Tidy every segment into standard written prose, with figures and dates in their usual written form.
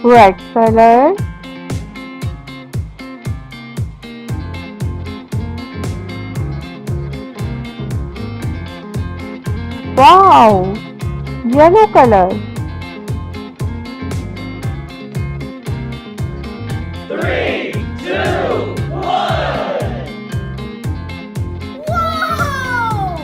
Red color. Wow! Yellow color. 3, 2, 1. Wow!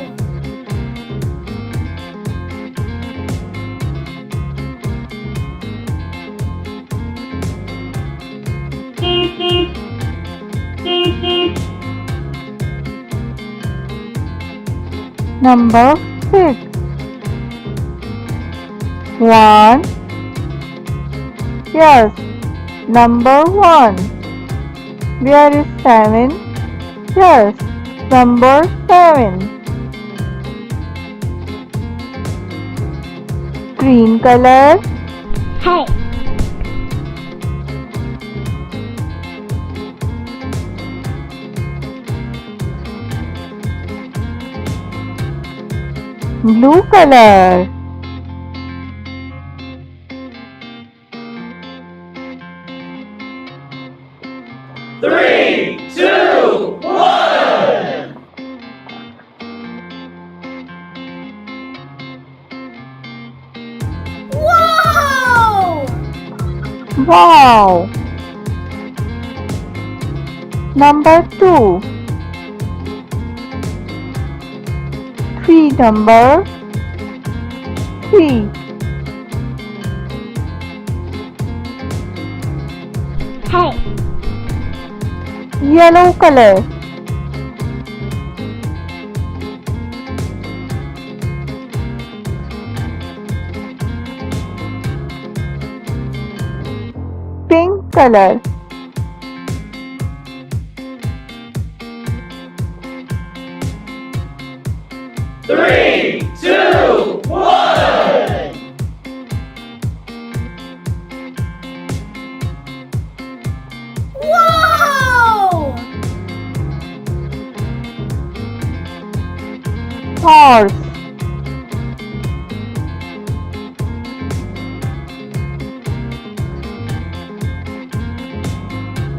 Number 6. 1. Yes, number 1. Where is 7? Yes, number 7. Green color. Hey! Blue color. Three, two, one. Wow! Wow! Number 2. 3 number 3. Hey! Yellow color. Pink color. Three, two, one. Wow! Horse.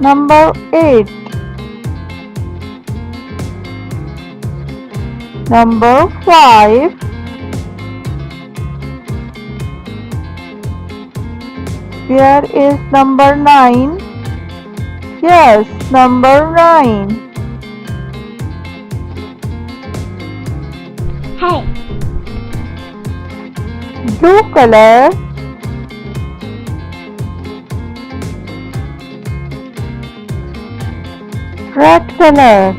Number 8. Number 5. Where is number 9? Yes, number 9. Hey! Blue color. Red color.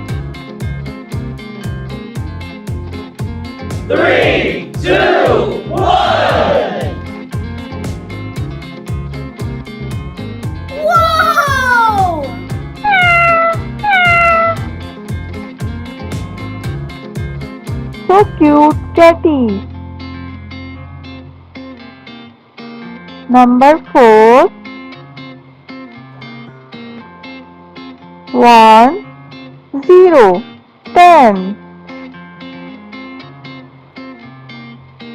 Three, two, one. Wow! So cute, Teddy. Number 4. 1, 0, 10.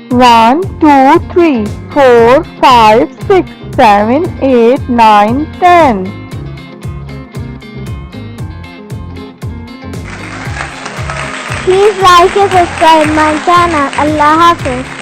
1, 2, 3, 4, 5, 6, 7, 8, 9, 10. Please like and subscribe my channel. Allah Hafiz.